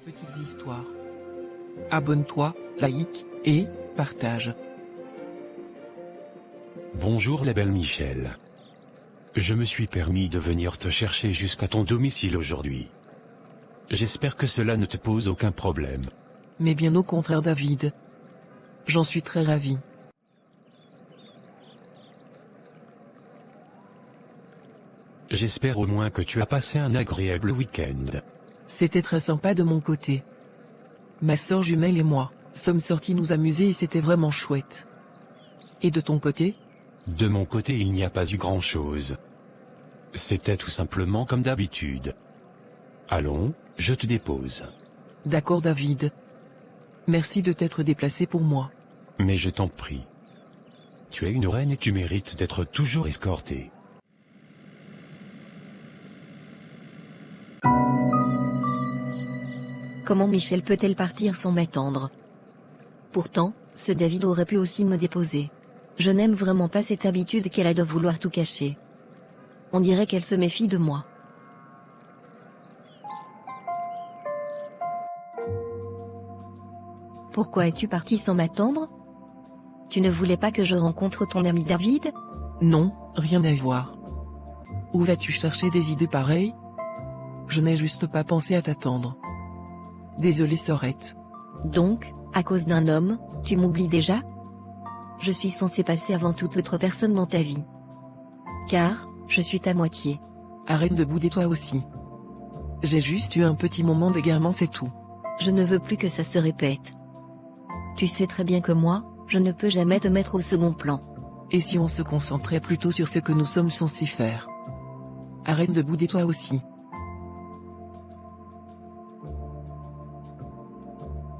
Petites histoires. Abonne-toi, like, et partage. Bonjour la belle Michel. Je me suis permis de venir te chercher jusqu'à ton domicile aujourd'hui. J'espère que cela ne te pose aucun problème. Mais bien au contraire David. J'en suis très ravi. J'espère au moins que tu as passé un agréable week-end. C'était très sympa de mon côté. Ma sœur jumelle et moi sommes sortis nous amuser et c'était vraiment chouette. Et de ton côté? De mon côté il n'y a pas eu grand-chose. C'était tout simplement comme d'habitude. Allons, je te dépose. D'accord David. Merci de t'être déplacé pour moi. Mais je t'en prie. Tu es une reine et tu mérites d'être toujours escortée. Comment Michel peut-elle partir sans m'attendre? Pourtant, ce David aurait pu aussi me déposer. Je n'aime vraiment pas cette habitude qu'elle a de vouloir tout cacher. On dirait qu'elle se méfie de moi. Pourquoi es-tu parti sans m'attendre? Tu ne voulais pas que je rencontre ton ami David? Non, rien à voir. Où vas-tu chercher des idées pareilles? Je n'ai juste pas pensé à t'attendre. Désolée Sorette. Donc, à cause d'un homme, tu m'oublies déjà? Je suis censée passer avant toute autre personne dans ta vie. Car, je suis ta moitié. Arrête de bouder toi aussi. J'ai juste eu un petit moment d'égarement c'est tout. Je ne veux plus que ça se répète. Tu sais très bien que moi, je ne peux jamais te mettre au second plan. Et si on se concentrait plutôt sur ce que nous sommes censés faire? Arrête de bouder toi aussi.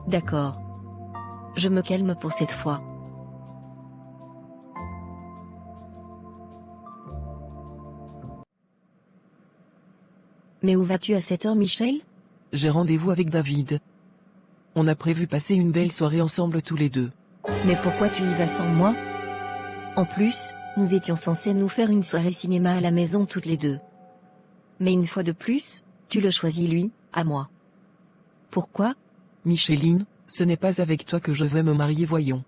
D'accord. Je me calme pour cette fois. Mais où vas-tu à cette heure, Michel? J'ai rendez-vous avec David. On a prévu passer une belle soirée ensemble tous les deux. Mais pourquoi tu y vas sans moi? En plus, nous étions censés nous faire une soirée cinéma à la maison toutes les deux. Mais une fois de plus, tu le choisis lui, à moi. Pourquoi? Micheline, ce n'est pas avec toi que je vais me marier voyons.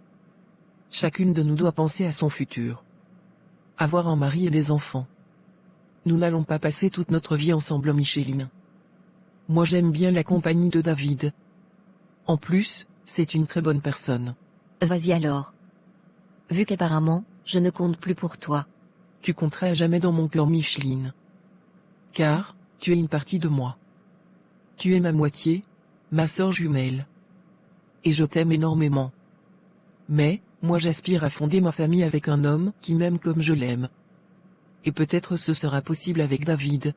Chacune de nous doit penser à son futur. Avoir un mari et des enfants. Nous n'allons pas passer toute notre vie ensemble Micheline. Moi j'aime bien la compagnie de David. En plus, c'est une très bonne personne. Vas-y alors. Vu qu'apparemment, je ne compte plus pour toi. Tu compteras à jamais dans mon cœur Micheline. Car, tu es une partie de moi. Tu es ma moitié, ma sœur jumelle. Et je t'aime énormément. Mais, moi j'aspire à fonder ma famille avec un homme qui m'aime comme je l'aime. Et peut-être ce sera possible avec David.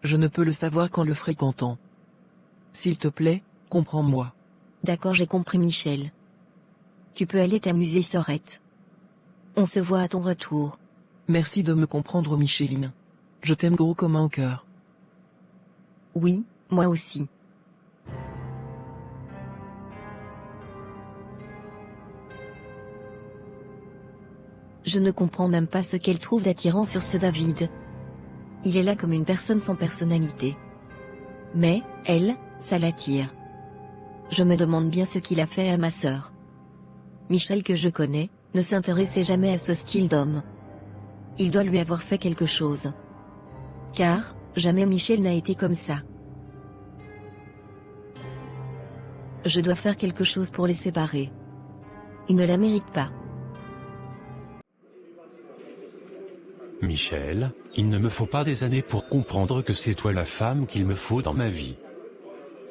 Je ne peux le savoir qu'en le fréquentant. S'il te plaît, comprends-moi. D'accord, j'ai compris Michel. Tu peux aller t'amuser Sorette. On se voit à ton retour. Merci de me comprendre Micheline. Je t'aime gros comme un cœur. Oui, moi aussi. Je ne comprends même pas ce qu'elle trouve d'attirant sur ce David. Il est là comme une personne sans personnalité. Mais, elle, ça l'attire. Je me demande bien ce qu'il a fait à ma sœur. Michel que je connais, ne s'intéressait jamais à ce style d'homme. Il doit lui avoir fait quelque chose. Car, jamais Michel n'a été comme ça. Je dois faire quelque chose pour les séparer. Il ne la mérite pas. Michel, il ne me faut pas des années pour comprendre que c'est toi la femme qu'il me faut dans ma vie.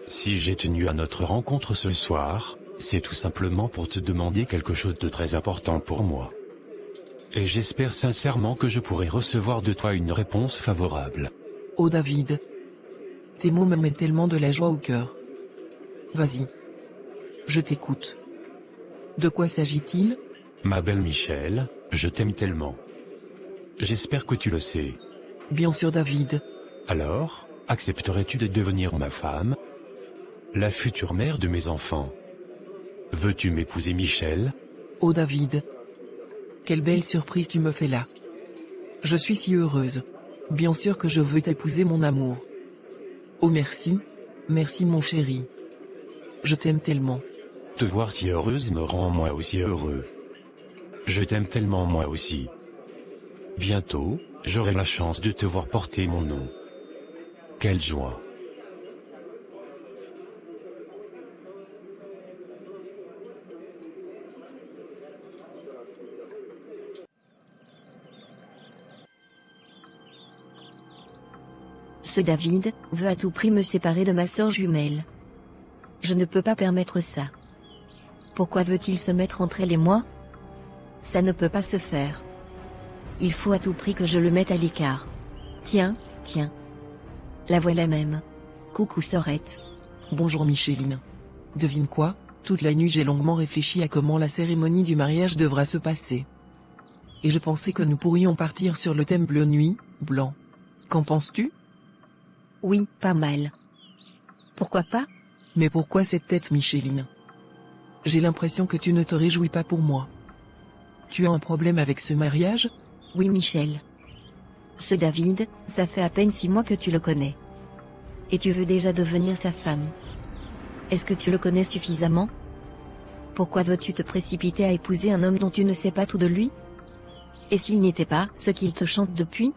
Si j'ai tenu à notre rencontre ce soir, c'est tout simplement pour te demander quelque chose de très important pour moi. Et j'espère sincèrement que je pourrai recevoir de toi une réponse favorable. Oh David. Tes mots me mettent tellement de la joie au cœur. Vas-y. Je t'écoute. De quoi s'agit-il? Ma belle Michel, je t'aime tellement. J'espère que tu le sais. Bien sûr David. Alors, accepterais-tu de devenir ma femme? La future mère de mes enfants. Veux-tu m'épouser Michel? Oh David. Quelle belle surprise tu me fais là. Je suis si heureuse. Bien sûr que je veux t'épouser mon amour. Oh merci. Merci mon chéri. Je t'aime tellement. Te voir si heureuse me rend moi aussi heureux. Je t'aime tellement moi aussi. Bientôt, j'aurai la chance de te voir porter mon nom. Quelle joie. Ce David veut à tout prix me séparer de ma sœur jumelle. Je ne peux pas permettre ça. Pourquoi veut-il se mettre entre elle et moi? Ça ne peut pas se faire. Il faut à tout prix que je le mette à l'écart. Tiens. La voilà même. Coucou Sorette. Bonjour Micheline. Devine quoi? Toute la nuit j'ai longuement réfléchi à comment la cérémonie du mariage devra se passer. Et je pensais que nous pourrions partir sur le thème bleu nuit, blanc. Qu'en penses-tu? Oui, pas mal. Pourquoi pas? Mais pourquoi cette tête Micheline? J'ai l'impression que tu ne te réjouis pas pour moi. Tu as un problème avec ce mariage? Oui Michel. Ce David, ça fait à peine 6 mois que tu le connais. Et tu veux déjà devenir sa femme. Est-ce que tu le connais suffisamment? Pourquoi veux-tu te précipiter à épouser un homme dont tu ne sais pas tout de lui? Et s'il n'était pas ce qu'il te chante depuis?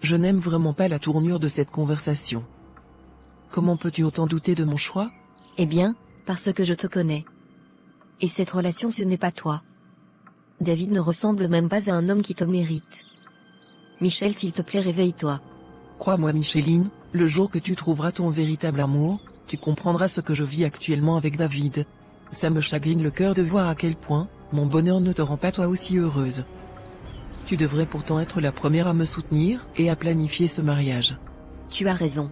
Je n'aime vraiment pas la tournure de cette conversation. Comment peux-tu autant douter de mon choix? Eh bien, parce que je te connais. Et cette relation ce n'est pas toi. David ne ressemble même pas à un homme qui te mérite. Michel s'il te plaît réveille-toi. Crois-moi Micheline, le jour que tu trouveras ton véritable amour, tu comprendras ce que je vis actuellement avec David. Ça me chagrine le cœur de voir à quel point, mon bonheur ne te rend pas toi aussi heureuse. Tu devrais pourtant être la première à me soutenir et à planifier ce mariage. Tu as raison.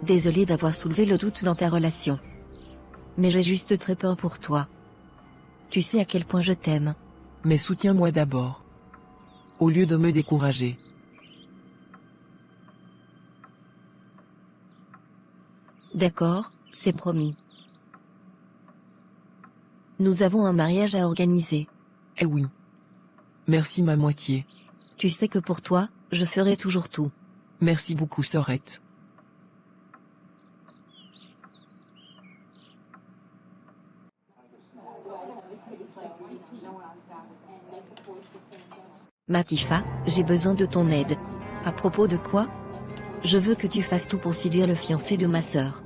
Désolée d'avoir soulevé le doute dans ta relation. Mais j'ai juste très peur pour toi. Tu sais à quel point je t'aime. Mais soutiens-moi d'abord. Au lieu de me décourager. D'accord, c'est promis. Nous avons un mariage à organiser. Eh oui. Merci ma moitié. Tu sais que pour toi, je ferai toujours tout. Merci beaucoup Sorette. Matifa, j'ai besoin de ton aide. À propos de quoi? Je veux que tu fasses tout pour séduire le fiancé de ma sœur.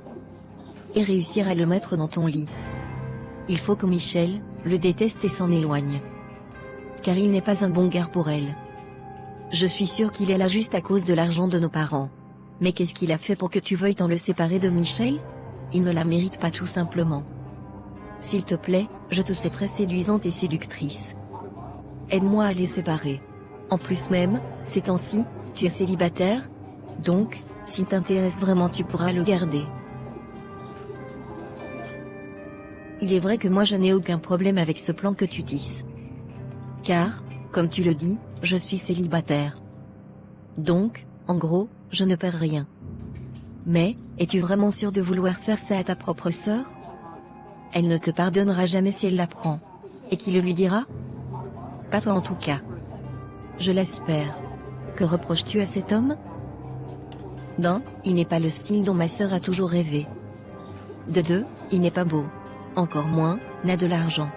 Et réussir à le mettre dans ton lit. Il faut que Michel le déteste et s'en éloigne. Car il n'est pas un bon gars pour elle. Je suis sûre qu'il est là juste à cause de l'argent de nos parents. Mais qu'est-ce qu'il a fait pour que tu veuilles t'en le séparer de Michel? Il ne la mérite pas tout simplement. S'il te plaît, je te sais très séduisante et séductrice. Aide-moi à les séparer. En plus même, ces temps-ci, tu es célibataire. Donc, s'il t'intéresse vraiment tu pourras le garder. Il est vrai que moi je n'ai aucun problème avec ce plan que tu tisses. Car, comme tu le dis, je suis célibataire. Donc, en gros, je ne perds rien. Mais, es-tu vraiment sûr de vouloir faire ça à ta propre sœur? Elle ne te pardonnera jamais si elle l'apprend. Et qui le lui dira? Pas toi en tout cas. Je l'espère. Que reproches-tu à cet homme? D'un, il n'est pas le style dont ma sœur a toujours rêvé. De deux, il n'est pas beau. Encore moins, n'a de l'argent.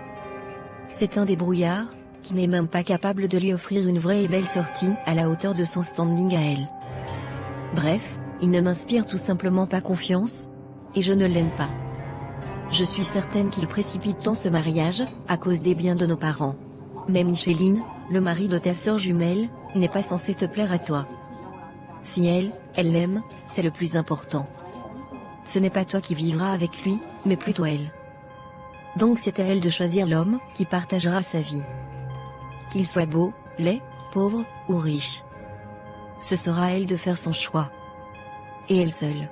C'est un débrouillard, qui n'est même pas capable de lui offrir une vraie et belle sortie à la hauteur de son standing à elle. Bref, il ne m'inspire tout simplement pas confiance, et je ne l'aime pas. Je suis certaine qu'il précipite tant ce mariage, à cause des biens de nos parents. Mais Micheline, le mari de ta sœur jumelle, n'est pas censé te plaire à toi. Si elle l'aime, c'est le plus important. Ce n'est pas toi qui vivras avec lui, mais plutôt elle. Donc c'est à elle de choisir l'homme qui partagera sa vie. Qu'il soit beau, laid, pauvre ou riche. Ce sera à elle de faire son choix. Et elle seule.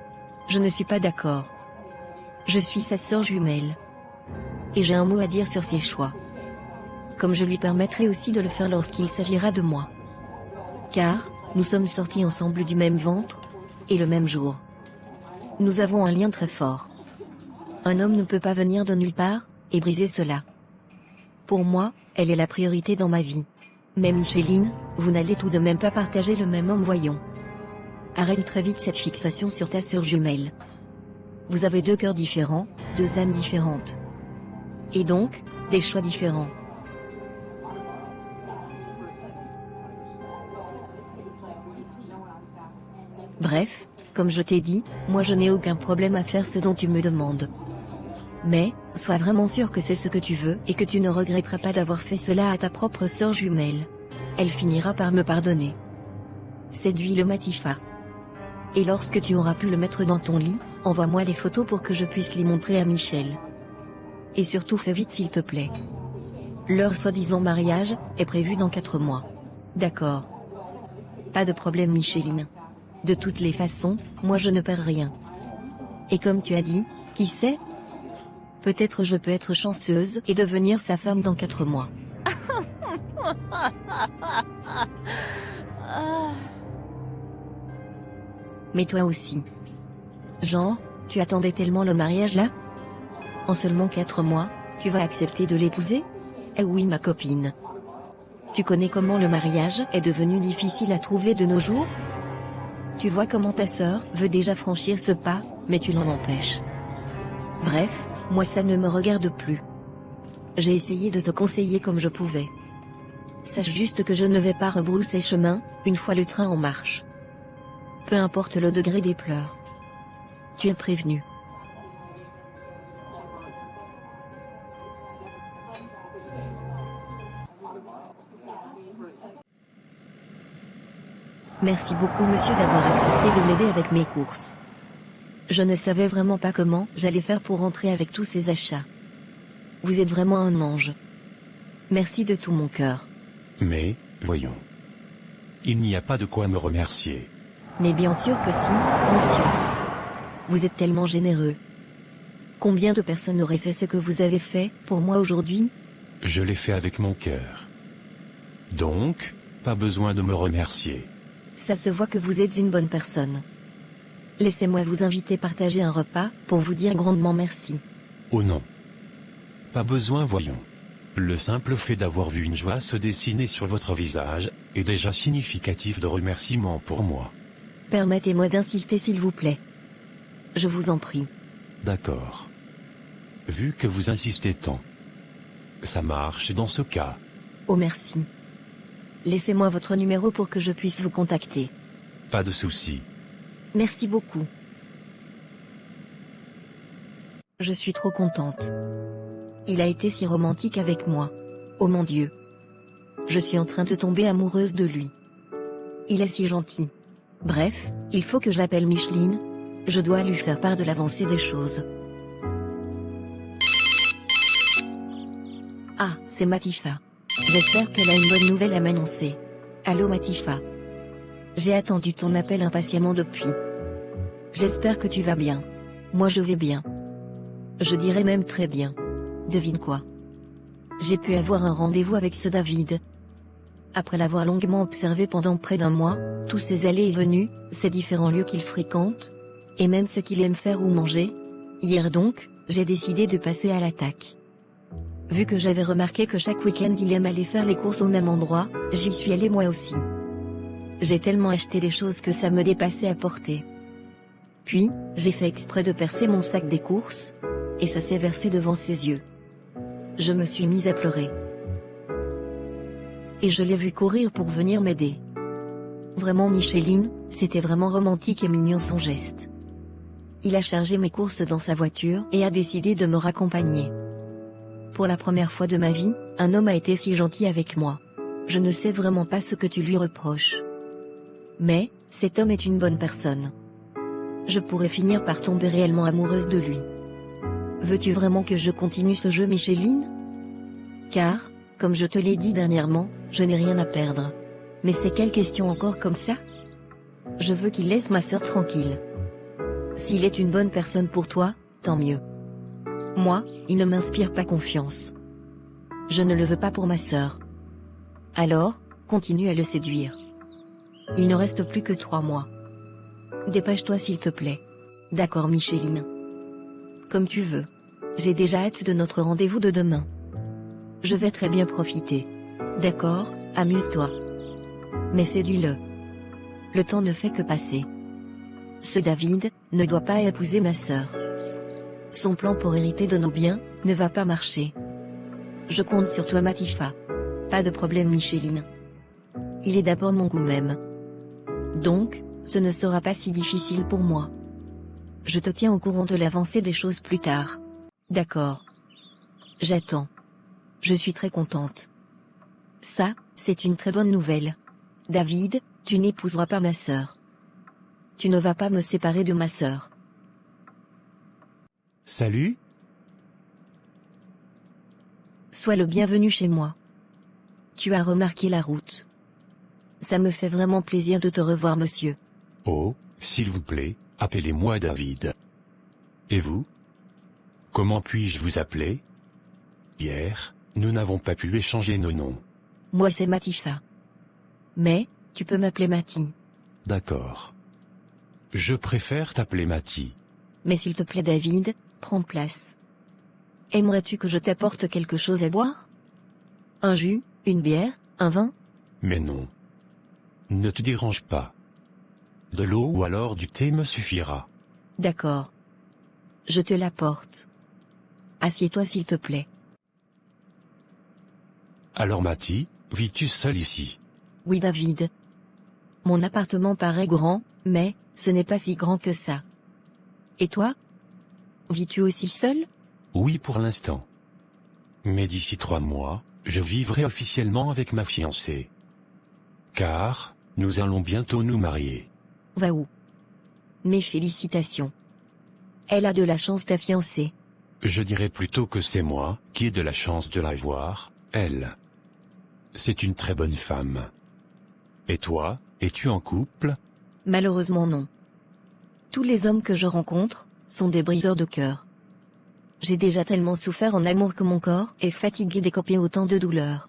Je ne suis pas d'accord. Je suis sa sœur jumelle. Et j'ai un mot à dire sur ses choix. Comme je lui permettrai aussi de le faire lorsqu'il s'agira de moi. Car, nous sommes sortis ensemble du même ventre, et le même jour. Nous avons un lien très fort. Un homme ne peut pas venir de nulle part, et briser cela. Pour moi, elle est la priorité dans ma vie. Mais Micheline, vous n'allez tout de même pas partager le même homme voyons. Arrête très vite cette fixation sur ta sœur jumelle. Vous avez deux cœurs différents, deux âmes différentes. Et donc, des choix différents. Bref, comme je t'ai dit, moi je n'ai aucun problème à faire ce dont tu me demandes. Mais, sois vraiment sûr que c'est ce que tu veux et que tu ne regretteras pas d'avoir fait cela à ta propre sœur jumelle. Elle finira par me pardonner. Séduis-le Matifa. Et lorsque tu auras pu le mettre dans ton lit, envoie-moi les photos pour que je puisse les montrer à Michel. Et surtout fais vite s'il te plaît. Leur soi-disant mariage est prévu dans 4 mois. D'accord. Pas de problème Micheline. De toutes les façons, moi je ne perds rien. Et comme tu as dit, qui sait? Peut-être je peux être chanceuse et devenir sa femme dans 4 mois. Mais toi aussi. Genre, tu attendais tellement le mariage là? En seulement 4 mois, tu vas accepter de l'épouser? Eh oui ma copine. Tu connais comment le mariage est devenu difficile à trouver de nos jours? Tu vois comment ta sœur veut déjà franchir ce pas, mais tu l'en empêches. Bref, moi ça ne me regarde plus. J'ai essayé de te conseiller comme je pouvais. Sache juste que je ne vais pas rebrousser chemin, une fois le train en marche. Peu importe le degré des pleurs. Tu es prévenu. Merci beaucoup monsieur d'avoir accepté de m'aider avec mes courses. Je ne savais vraiment pas comment j'allais faire pour rentrer avec tous ces achats. Vous êtes vraiment un ange. Merci de tout mon cœur. Mais, voyons. Il n'y a pas de quoi me remercier. Mais bien sûr que si, monsieur. Vous êtes tellement généreux. Combien de personnes auraient fait ce que vous avez fait pour moi aujourd'hui? Je l'ai fait avec mon cœur. Donc, pas besoin de me remercier. Ça se voit que vous êtes une bonne personne. Laissez-moi vous inviter à partager un repas, pour vous dire grandement merci. Oh non. Pas besoin voyons. Le simple fait d'avoir vu une joie se dessiner sur votre visage, est déjà significatif de remerciement pour moi. Permettez-moi d'insister s'il vous plaît. Je vous en prie. D'accord. Vu que vous insistez tant. Ça marche dans ce cas. Oh merci. Laissez-moi votre numéro pour que je puisse vous contacter. Pas de souci. Merci beaucoup. Je suis trop contente. Il a été si romantique avec moi. Oh mon Dieu. Je suis en train de tomber amoureuse de lui. Il est si gentil. Bref, il faut que j'appelle Micheline. Je dois lui faire part de l'avancée des choses. Ah, c'est Matifa. J'espère qu'elle a une bonne nouvelle à m'annoncer. Allô Matifa. J'ai attendu ton appel impatiemment depuis. J'espère que tu vas bien. Moi je vais bien. Je dirais même très bien. Devine quoi? J'ai pu avoir un rendez-vous avec ce David. Après l'avoir longuement observé pendant près d'1 mois, tous ses allées et venues, ses différents lieux qu'il fréquente, et même ce qu'il aime faire ou manger, hier donc, j'ai décidé de passer à l'attaque. Vu que j'avais remarqué que chaque week-end il aime aller faire les courses au même endroit, j'y suis allée moi aussi. J'ai tellement acheté des choses que ça me dépassait à porter. Puis, j'ai fait exprès de percer mon sac des courses, et ça s'est versé devant ses yeux. Je me suis mise à pleurer. Et je l'ai vu courir pour venir m'aider. Vraiment Micheline, c'était vraiment romantique et mignon son geste. Il a chargé mes courses dans sa voiture et a décidé de me raccompagner. Pour la première fois de ma vie, un homme a été si gentil avec moi. Je ne sais vraiment pas ce que tu lui reproches. Mais, cet homme est une bonne personne. Je pourrais finir par tomber réellement amoureuse de lui. Veux-tu vraiment que je continue ce jeu Micheline? Car, comme je te l'ai dit dernièrement, je n'ai rien à perdre. Mais c'est quelle question encore comme ça? Je veux qu'il laisse ma sœur tranquille. S'il est une bonne personne pour toi, tant mieux. Moi, il ne m'inspire pas confiance. Je ne le veux pas pour ma sœur. Alors, continue à le séduire. Il ne reste plus que 3 mois. Dépêche-toi s'il te plaît. D'accord Micheline. Comme tu veux. J'ai déjà hâte de notre rendez-vous de demain. Je vais très bien profiter. D'accord, amuse-toi. Mais séduis-le. Le temps ne fait que passer. Ce David ne doit pas épouser ma sœur. Son plan pour hériter de nos biens ne va pas marcher. Je compte sur toi Mathilda. Pas de problème Micheline. Il est d'abord mon goût même. Donc, ce ne sera pas si difficile pour moi. Je te tiens au courant de l'avancée des choses plus tard. D'accord. J'attends. Je suis très contente. Ça, c'est une très bonne nouvelle. David, tu n'épouseras pas ma sœur. Tu ne vas pas me séparer de ma sœur. Salut? Sois le bienvenu chez moi. Tu as remarqué la route. Ça me fait vraiment plaisir de te revoir, monsieur. Oh, s'il vous plaît, appelez-moi David. Et vous? Comment puis-je vous appeler? Hier, nous n'avons pas pu échanger nos noms. Moi c'est Mathilda. Mais, tu peux m'appeler Mathie. D'accord. Je préfère t'appeler Mathie. Mais s'il te plaît David, prends place. Aimerais-tu que je t'apporte quelque chose à boire? Un jus, une bière, un vin? Mais non. Ne te dérange pas. De l'eau ou alors du thé me suffira. D'accord. Je te l'apporte. Assieds-toi s'il te plaît. Alors Mathie, vis-tu seule ici? Oui David. Mon appartement paraît grand, mais ce n'est pas si grand que ça. Et toi? Vis-tu aussi seul? Oui pour l'instant. Mais d'ici 3 mois, je vivrai officiellement avec ma fiancée. Car, nous allons bientôt nous marier. Va où? Mes félicitations. Elle a de la chance ta fiancée. Je dirais plutôt que c'est moi qui ai de la chance de la voir, elle. C'est une très bonne femme. Et toi, es-tu en couple? Malheureusement non. Tous les hommes que je rencontre sont des briseurs de cœur. J'ai déjà tellement souffert en amour que mon corps est fatigué d'écoper autant de douleurs.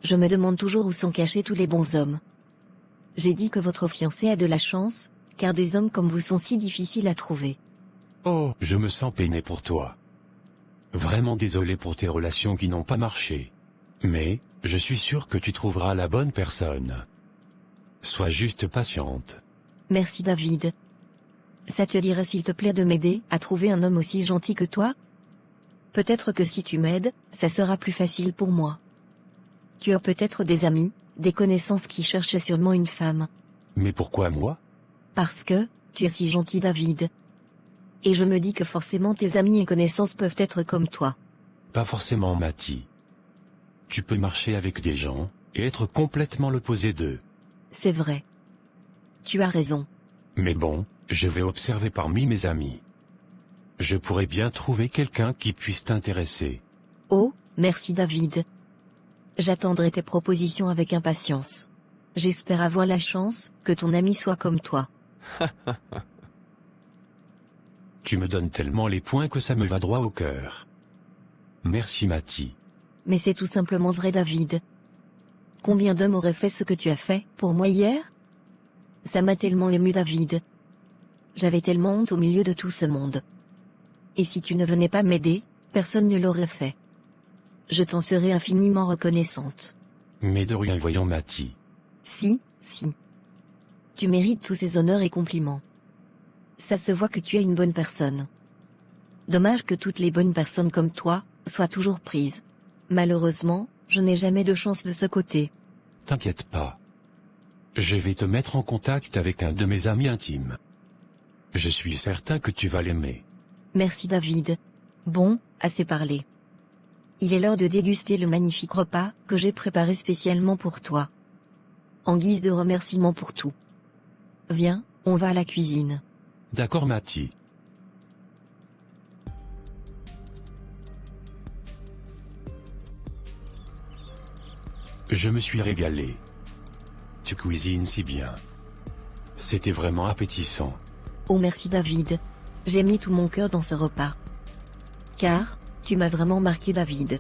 Je me demande toujours où sont cachés tous les bons hommes. J'ai dit que votre fiancé a de la chance, car des hommes comme vous sont si difficiles à trouver. Oh, je me sens peiné pour toi. Vraiment désolé pour tes relations qui n'ont pas marché. Mais, je suis sûr que tu trouveras la bonne personne. Sois juste patiente. Merci David. Ça te dirait s'il te plaît de m'aider à trouver un homme aussi gentil que toi? Peut-être que si tu m'aides, ça sera plus facile pour moi. Tu as peut-être des amis, des connaissances qui cherchent sûrement une femme. Mais pourquoi moi? Parce que, tu es si gentil David. Et je me dis que forcément tes amis et connaissances peuvent être comme toi. Pas forcément Mathie. Tu peux marcher avec des gens, et être complètement l'opposé d'eux. C'est vrai. Tu as raison. Mais bon, je vais observer parmi mes amis. Je pourrais bien trouver quelqu'un qui puisse t'intéresser. Oh, merci David. J'attendrai tes propositions avec impatience. J'espère avoir la chance que ton ami soit comme toi. Tu me donnes tellement les points que ça me va droit au cœur. Merci Mathie. Mais c'est tout simplement vrai David. Combien d'hommes auraient fait ce que tu as fait pour moi hier? Ça m'a tellement ému David. J'avais tellement honte au milieu de tout ce monde. Et si tu ne venais pas m'aider, personne ne l'aurait fait. Je t'en serais infiniment reconnaissante. Mais de rien voyons Mathie. Si. Tu mérites tous ces honneurs et compliments. Ça se voit que tu es une bonne personne. Dommage que toutes les bonnes personnes comme toi soient toujours prises. Malheureusement, je n'ai jamais de chance de ce côté. T'inquiète pas. Je vais te mettre en contact avec un de mes amis intimes. Je suis certain que tu vas l'aimer. Merci David. Bon, assez parlé. Il est l'heure de déguster le magnifique repas que j'ai préparé spécialement pour toi. En guise de remerciement pour tout. Viens, on va à la cuisine. D'accord Mathie. Je me suis régalé. Tu cuisines si bien. C'était vraiment appétissant. Oh merci David. J'ai mis tout mon cœur dans ce repas. Car, tu m'as vraiment marqué David.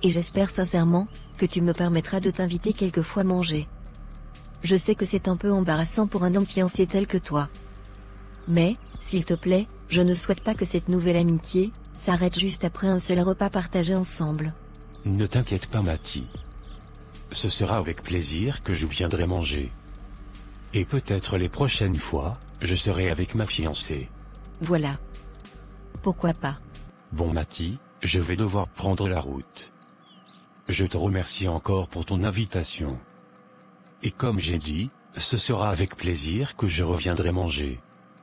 Et j'espère sincèrement que tu me permettras de t'inviter quelquefois manger. Je sais que c'est un peu embarrassant pour un homme fiancé tel que toi. Mais, s'il te plaît, je ne souhaite pas que cette nouvelle amitié s'arrête juste après un seul repas partagé ensemble. Ne t'inquiète pas Mathie. Ce sera avec plaisir que je viendrai manger. Et peut-être les prochaines fois, je serai avec ma fiancée. Voilà. Pourquoi pas? Bon Mathie, je vais devoir prendre la route. Je te remercie encore pour ton invitation. Et comme j'ai dit, ce sera avec plaisir que je reviendrai manger.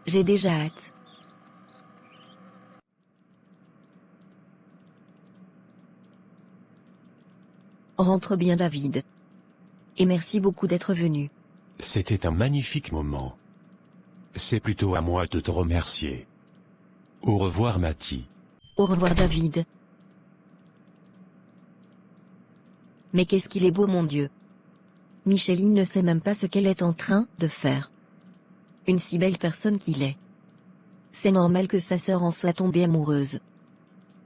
J'ai déjà hâte. Rentre bien David. Et merci beaucoup d'être venu. C'était un magnifique moment. C'est plutôt à moi de te remercier. Au revoir Mathie. Au revoir David. Mais qu'est-ce qu'il est beau mon Dieu. Micheline ne sait même pas ce qu'elle est en train de faire. Une si belle personne qu'il est. C'est normal que sa sœur en soit tombée amoureuse.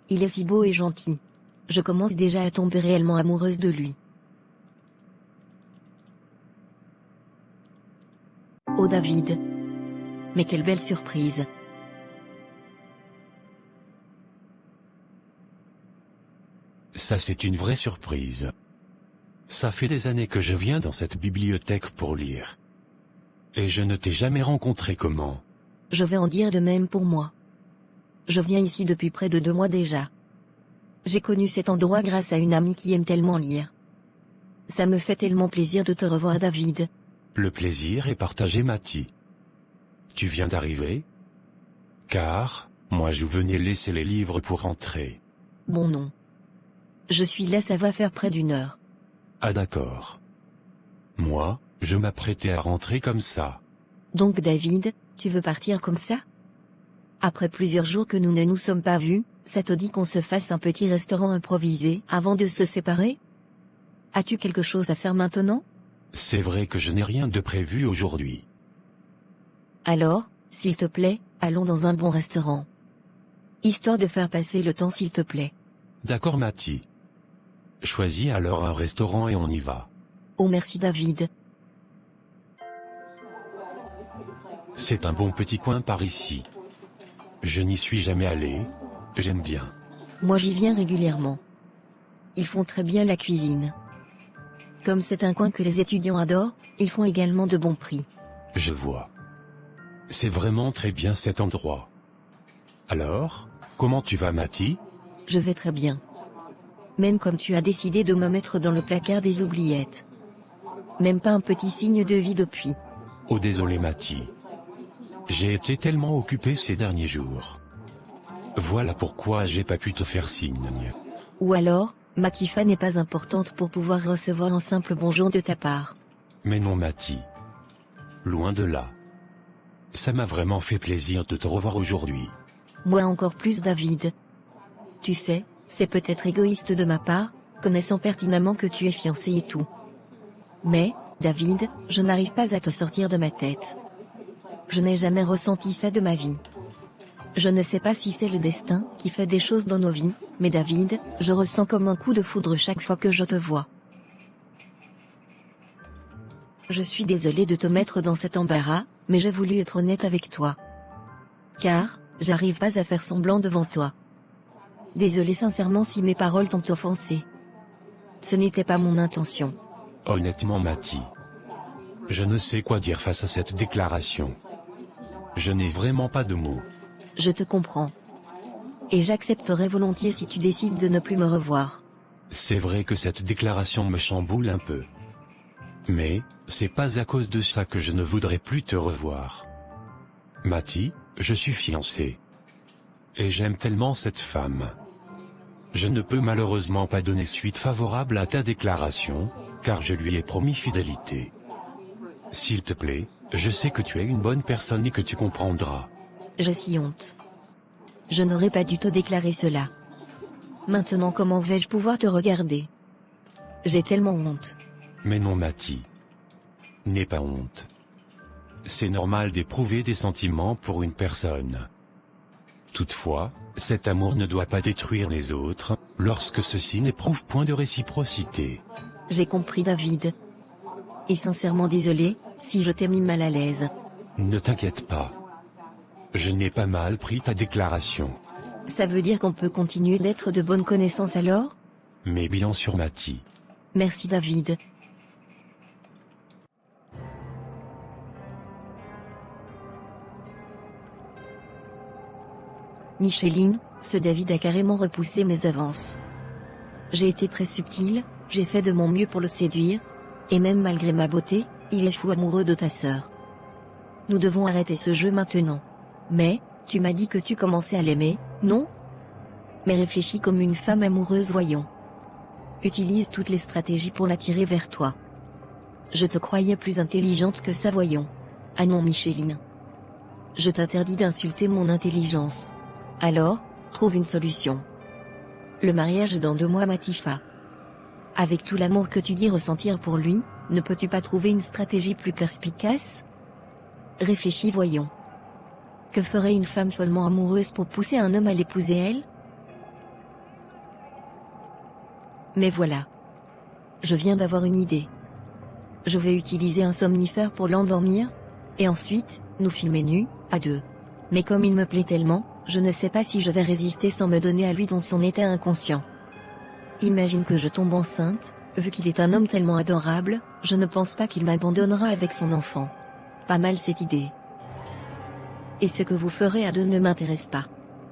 Il est si beau et gentil. Je commence déjà à tomber réellement amoureuse de lui. Oh David. Mais quelle belle surprise. Ça c'est une vraie surprise. Ça fait des années que je viens dans cette bibliothèque pour lire. Et je ne t'ai jamais rencontré comment? Je vais en dire de même pour moi. Je viens ici depuis près de 2 mois déjà. J'ai connu cet endroit grâce à une amie qui aime tellement lire. Ça me fait tellement plaisir de te revoir David. Le plaisir est partagé Mathie. Tu viens d'arriver? Car, moi je venais laisser les livres pour rentrer. Bon non. Je suis là, ça va faire près d'1 heure. Ah d'accord. Moi, je m'apprêtais à rentrer comme ça. Donc David, tu veux partir comme ça? Après plusieurs jours que nous ne nous sommes pas vus, ça te dit qu'on se fasse un petit restaurant improvisé avant de se séparer? As-tu quelque chose à faire maintenant? C'est vrai que je n'ai rien de prévu aujourd'hui. Alors, s'il te plaît, allons dans un bon restaurant. Histoire de faire passer le temps s'il te plaît. D'accord Mathie. Choisis alors un restaurant et on y va. Oh merci David. C'est un bon petit coin par ici. Je n'y suis jamais allé, j'aime bien. Moi j'y viens régulièrement. Ils font très bien la cuisine. Comme c'est un coin que les étudiants adorent, ils font également de bons prix. Je vois. C'est vraiment très bien cet endroit. Alors, comment tu vas Mathie? Je vais très bien. Même comme tu as décidé de me mettre dans le placard des oubliettes. Même pas un petit signe de vie depuis. Oh désolé Mathie. J'ai été tellement occupé ces derniers jours. Voilà pourquoi j'ai pas pu te faire signe. Ou alors, ma Tifa n'est pas importante pour pouvoir recevoir un simple bonjour de ta part. Mais non Mathie. Loin de là. Ça m'a vraiment fait plaisir de te revoir aujourd'hui. Moi encore plus David. Tu sais, c'est peut-être égoïste de ma part, connaissant pertinemment que tu es fiancé et tout. Mais, David, je n'arrive pas à te sortir de ma tête. Je n'ai jamais ressenti ça de ma vie. Je ne sais pas si c'est le destin qui fait des choses dans nos vies, mais David, je ressens comme un coup de foudre chaque fois que je te vois. Je suis désolée de te mettre dans cet embarras, mais j'ai voulu être honnête avec toi. Car, j'arrive pas à faire semblant devant toi. Désolée sincèrement si mes paroles t'ont offensé. Ce n'était pas mon intention. Honnêtement Mathie. Je ne sais quoi dire face à cette déclaration. Je n'ai vraiment pas de mots. Je te comprends. Et j'accepterai volontiers si tu décides de ne plus me revoir. C'est vrai que cette déclaration me chamboule un peu. Mais, c'est pas à cause de ça que je ne voudrais plus te revoir. Mathie, je suis fiancé. Et j'aime tellement cette femme. Je ne peux malheureusement pas donner suite favorable à ta déclaration, car je lui ai promis fidélité. S'il te plaît, je sais que tu es une bonne personne et que tu comprendras. J'ai si honte. Je n'aurais pas dû te déclarer cela. Maintenant comment vais-je pouvoir te regarder? J'ai tellement honte. Mais non Mathie. N'aie pas honte. C'est normal d'éprouver des sentiments pour une personne. Toutefois, cet amour ne doit pas détruire les autres, lorsque ceux-ci n'éprouvent point de réciprocité. J'ai compris David. Et sincèrement désolé, si je t'ai mis mal à l'aise. Ne t'inquiète pas. Je n'ai pas mal pris ta déclaration. Ça veut dire qu'on peut continuer d'être de bonnes connaissances alors? Mais bien sûr Mathie. Merci David. Micheline, ce David a carrément repoussé mes avances. J'ai été très subtile, j'ai fait de mon mieux pour le séduire, et même malgré ma beauté, il est fou amoureux de ta sœur. Nous devons arrêter ce jeu maintenant. Mais, tu m'as dit que tu commençais à l'aimer, non? Mais réfléchis comme une femme amoureuse, voyons. Utilise toutes les stratégies pour l'attirer vers toi. Je te croyais plus intelligente que ça, voyons. Ah non, Micheline. Je t'interdis d'insulter mon intelligence. Alors, trouve une solution. Le mariage est dans 2 mois, Matifa. Avec tout l'amour que tu dis ressentir pour lui, ne peux-tu pas trouver une stratégie plus perspicace? Réfléchis, voyons. Que ferait une femme follement amoureuse pour pousser un homme à l'épouser, elle? Mais voilà. Je viens d'avoir une idée. Je vais utiliser un somnifère pour l'endormir, et ensuite, nous filmer nus, à 2. Mais comme il me plaît tellement, je ne sais pas si je vais résister sans me donner à lui dans son état inconscient. Imagine que je tombe enceinte, vu qu'il est un homme tellement adorable, je ne pense pas qu'il m'abandonnera avec son enfant. Pas mal cette idée. Et ce que vous ferez à 2 ne m'intéresse pas.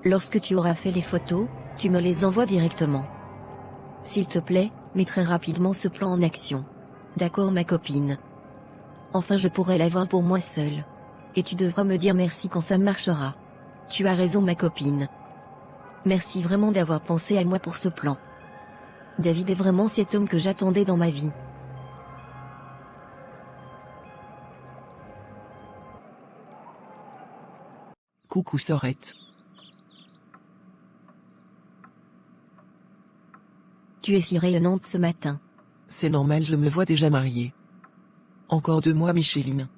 Lorsque tu auras fait les photos, tu me les envoies directement. S'il te plaît, mets très rapidement ce plan en action. D'accord, ma copine? Enfin, je pourrai l'avoir pour moi seule. Et tu devras me dire merci quand ça marchera. Tu as raison, ma copine. Merci vraiment d'avoir pensé à moi pour ce plan. David est vraiment cet homme que j'attendais dans ma vie. Coucou Sorette. Tu es si rayonnante ce matin. C'est normal, je me vois déjà mariée. Encore 2 mois, Micheline.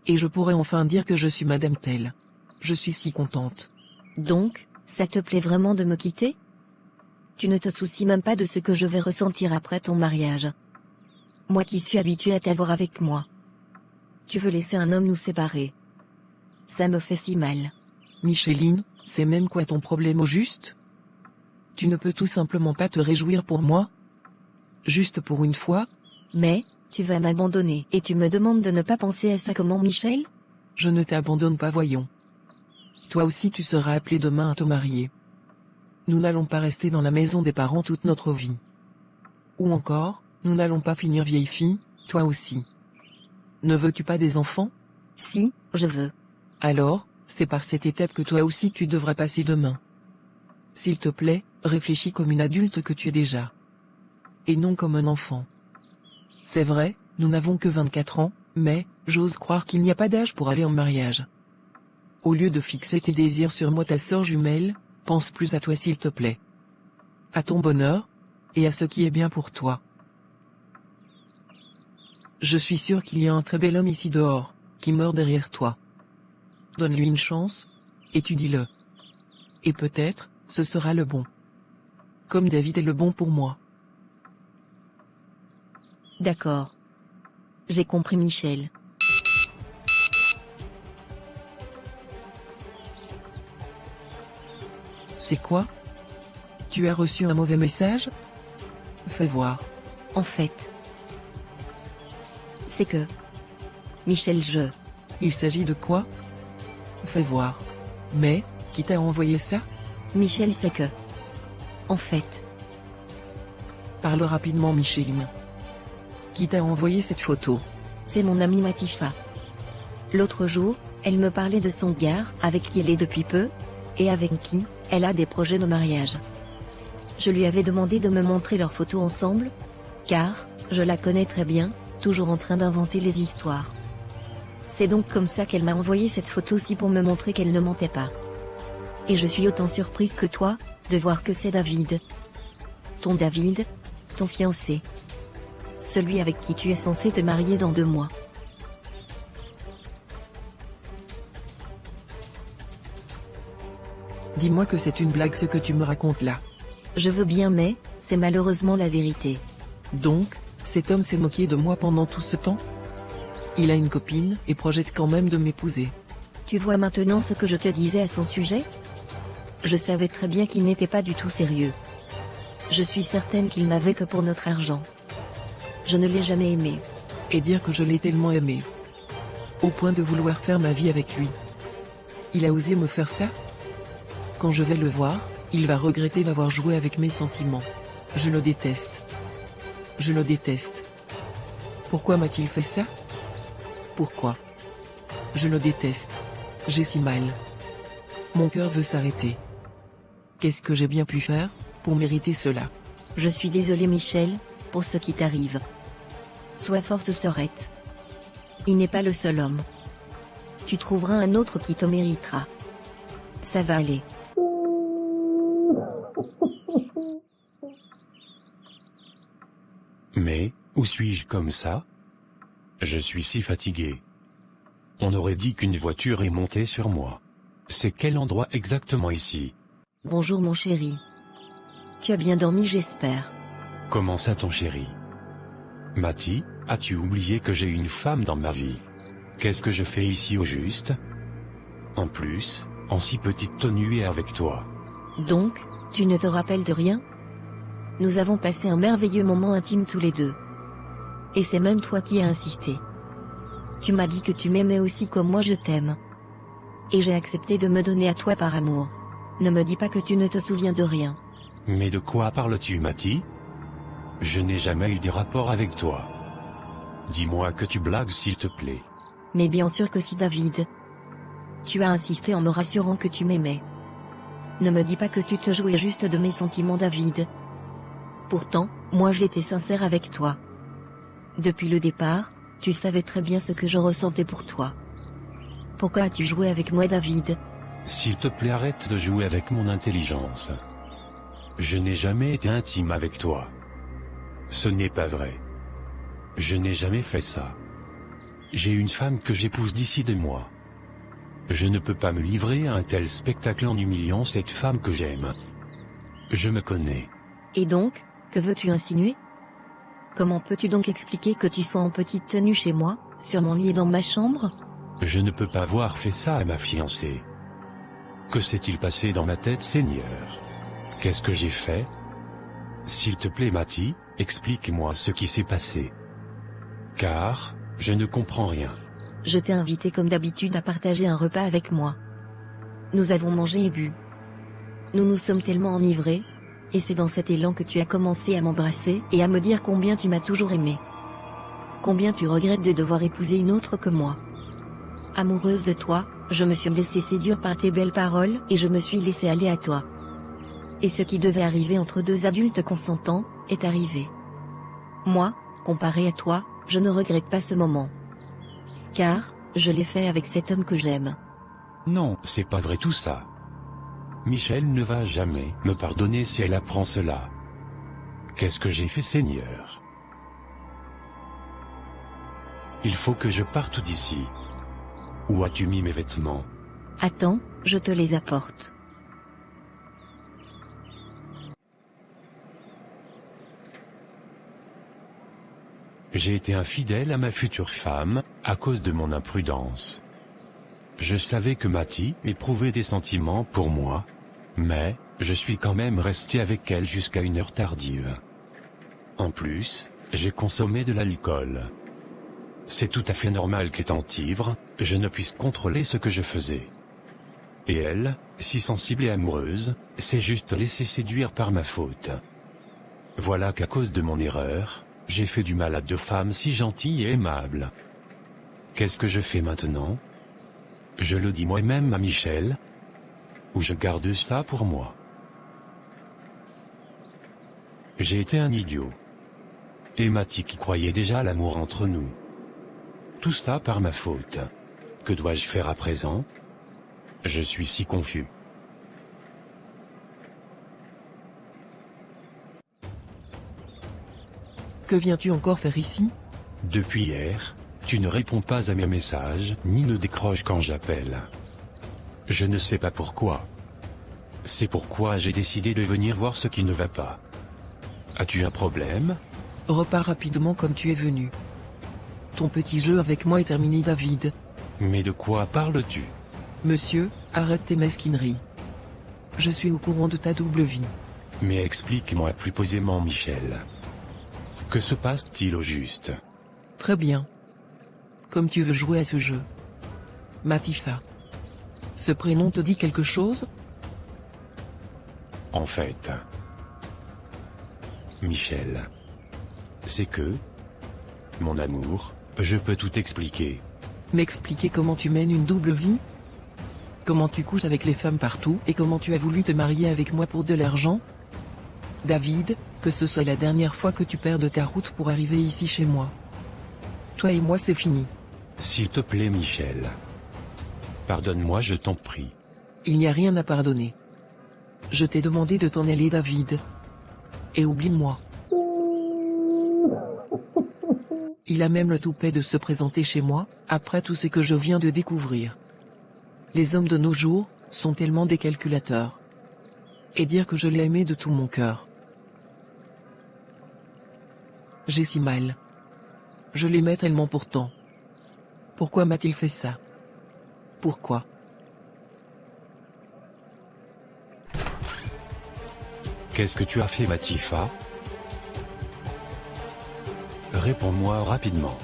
Et je pourrais enfin dire que je suis Madame Tell. Je suis si contente. Donc, ça te plaît vraiment de me quitter? Tu ne te soucies même pas de ce que je vais ressentir après ton mariage. Moi qui suis habituée à t'avoir avec moi. Tu veux laisser un homme nous séparer. Ça me fait si mal. Micheline, c'est même quoi ton problème au juste? Tu ne peux tout simplement pas te réjouir pour moi? Juste pour une fois? Mais, tu vas m'abandonner et tu me demandes de ne pas penser à ça, comment, Michel? Je ne t'abandonne pas, voyons. Toi aussi tu seras appelé demain à te marier. Nous n'allons pas rester dans la maison des parents toute notre vie. Ou encore, nous n'allons pas finir vieille fille, toi aussi. Ne veux-tu pas des enfants? Si, je veux. Alors, c'est par cette étape que toi aussi tu devras passer demain. S'il te plaît, réfléchis comme une adulte que tu es déjà. Et non comme un enfant. C'est vrai, nous n'avons que 24 ans, mais, j'ose croire qu'il n'y a pas d'âge pour aller en mariage. Au lieu de fixer tes désirs sur moi, ta sœur jumelle, pense plus à toi s'il te plaît. À ton bonheur, et à ce qui est bien pour toi. Je suis sûr qu'il y a un très bel homme ici dehors, qui meurt derrière toi. Donne-lui une chance, étudie-le. Et peut-être, ce sera le bon. Comme David est le bon pour moi. D'accord. J'ai compris, Michel. C'est quoi? Tu as reçu un mauvais message? Fais voir. En fait, c'est que... Michel, Il s'agit de quoi? Fais voir. Mais, qui t'a envoyé ça? Michel, c'est que... En fait, Parle rapidement, Micheline. Qui t'a envoyé cette photo? c'est mon amie Matifa. L'autre jour, elle me parlait de son gars, avec qui elle est depuis peu, et avec qui, elle a des projets de mariage. Je lui avais demandé de me montrer leurs photos ensemble, car, je la connais très bien, toujours en train d'inventer les histoires. C'est donc comme ça qu'elle m'a envoyé cette photo-ci pour me montrer qu'elle ne mentait pas. Et je suis autant surprise que toi, de voir que c'est David. Ton David, ton fiancé. Celui avec qui tu es censé te marier dans 2 mois. Dis-moi que c'est une blague ce que tu me racontes là. Je veux bien, mais, c'est malheureusement la vérité. Donc, cet homme s'est moqué de moi pendant tout ce temps? Il a une copine, et projette quand même de m'épouser. Tu vois maintenant ce que je te disais à son sujet? Je savais très bien qu'il n'était pas du tout sérieux. Je suis certaine qu'il n'avait que pour notre argent. Je ne l'ai jamais aimé. Et dire que je l'ai tellement aimé. Au point de vouloir faire ma vie avec lui. Il a osé me faire ça? Quand je vais le voir, il va regretter d'avoir joué avec mes sentiments. Je le déteste. Je le déteste. Pourquoi m'a-t-il fait ça? Pourquoi? Je le déteste. J'ai si mal. Mon cœur veut s'arrêter. Qu'est-ce que j'ai bien pu faire pour mériter cela? Je suis désolée Michel, pour ce qui t'arrive. Sois forte Sorette. Il n'est pas le seul homme. Tu trouveras un autre qui te méritera. Ça va aller. Mais, où suis-je comme ça? Je suis si fatigué. On aurait dit qu'une voiture est montée sur moi. C'est quel endroit exactement ici? Bonjour mon chéri. Tu as bien dormi j'espère. Comment ça ton chéri? Mathie, as-tu oublié que j'ai une femme dans ma vie? Qu'est-ce que je fais ici au juste? En plus, en si petite tenue et avec toi. Donc, tu ne te rappelles de rien? Nous avons passé un merveilleux moment intime tous les deux. Et c'est même toi qui as insisté. Tu m'as dit que tu m'aimais aussi comme moi je t'aime. Et j'ai accepté de me donner à toi par amour. Ne me dis pas que tu ne te souviens de rien. Mais de quoi parles-tu, Mathie? Je n'ai jamais eu des rapports avec toi. Dis-moi que tu blagues s'il te plaît. Mais bien sûr que si David. Tu as insisté en me rassurant que tu m'aimais. Ne me dis pas que tu te jouais juste de mes sentiments David. Pourtant, moi j'étais sincère avec toi. Depuis le départ, tu savais très bien ce que je ressentais pour toi. Pourquoi as-tu joué avec moi David? S'il te plaît arrête de jouer avec mon intelligence. Je n'ai jamais été intime avec toi. Ce n'est pas vrai. Je n'ai jamais fait ça. J'ai une femme que j'épouse d'ici 2 mois. Je ne peux pas me livrer à un tel spectacle en humiliant cette femme que j'aime. Je me connais. Et donc, que veux-tu insinuer? Comment peux-tu donc expliquer que tu sois en petite tenue chez moi, sur mon lit et dans ma chambre? Je ne peux pas avoir fait ça à ma fiancée. Que s'est-il passé dans ma tête, Seigneur? Qu'est-ce que j'ai fait? S'il te plaît, Mathie, explique-moi ce qui s'est passé. Car, je ne comprends rien. Je t'ai invité comme d'habitude à partager un repas avec moi. Nous avons mangé et bu. Nous nous sommes tellement enivrés, et c'est dans cet élan que tu as commencé à m'embrasser et à me dire combien tu m'as toujours aimé. Combien tu regrettes de devoir épouser une autre que moi. Amoureuse de toi, je me suis laissée séduire par tes belles paroles et je me suis laissée aller à toi. Et ce qui devait arriver entre 2 adultes consentants, est arrivé. Moi, comparé à toi, je ne regrette pas ce moment. Car, je l'ai fait avec cet homme que j'aime. Non, c'est pas vrai tout ça. Michel ne va jamais me pardonner si elle apprend cela. Qu'est-ce que j'ai fait, Seigneur? Il faut que je parte d'ici. Où as-tu mis mes vêtements? Attends, je te les apporte. J'ai été infidèle à ma future femme, à cause de mon imprudence. Je savais que Mathie éprouvait des sentiments pour moi, mais, je suis quand même resté avec elle jusqu'à une heure tardive. En plus, j'ai consommé de l'alcool. C'est tout à fait normal qu'étant ivre, je ne puisse contrôler ce que je faisais. Et elle, si sensible et amoureuse, s'est juste laissée séduire par ma faute. Voilà qu'à cause de mon erreur, j'ai fait du mal à 2 femmes si gentilles et aimables. Qu'est-ce que je fais maintenant? Je le dis moi-même à Michel? Ou je garde ça pour moi? J'ai été un idiot. Et Mathie qui croyait déjà à l'amour entre nous. Tout ça par ma faute. Que dois-je faire à présent? Je suis si confus. Que viens-tu encore faire ici? Depuis hier, tu ne réponds pas à mes messages, ni ne décroches quand j'appelle. Je ne sais pas pourquoi. C'est pourquoi j'ai décidé de venir voir ce qui ne va pas. As-tu un problème? Repars rapidement comme tu es venu. Ton petit jeu avec moi est terminé David. Mais de quoi parles-tu? Monsieur, arrête tes mesquineries. Je suis au courant de ta double vie. Mais explique-moi plus posément, Michel. Que se passe-t-il au juste? Très bien. Comme tu veux jouer à ce jeu. Matifa. Ce prénom te dit quelque chose? en fait. Michel. C'est que... Mon amour, je peux tout expliquer. M'expliquer comment tu mènes une double vie? Comment tu couches avec les femmes partout et comment tu as voulu te marier avec moi pour de l'argent? David, que ce soit la dernière fois que tu perds de ta route pour arriver ici chez moi. Toi et moi c'est fini. S'il te plaît Michel. Pardonne-moi, je t'en prie. Il n'y a rien à pardonner. Je t'ai demandé de t'en aller David. Et oublie-moi. Il a même le toupet de se présenter chez moi, après tout ce que je viens de découvrir. Les hommes de nos jours sont tellement des calculateurs. Et dire que je l'ai aimé de tout mon cœur. J'ai si mal. Je l'aimais tellement pourtant. Pourquoi m'a-t-il fait ça? Pourquoi? Qu'est-ce que tu as fait Matifa? Réponds-moi rapidement.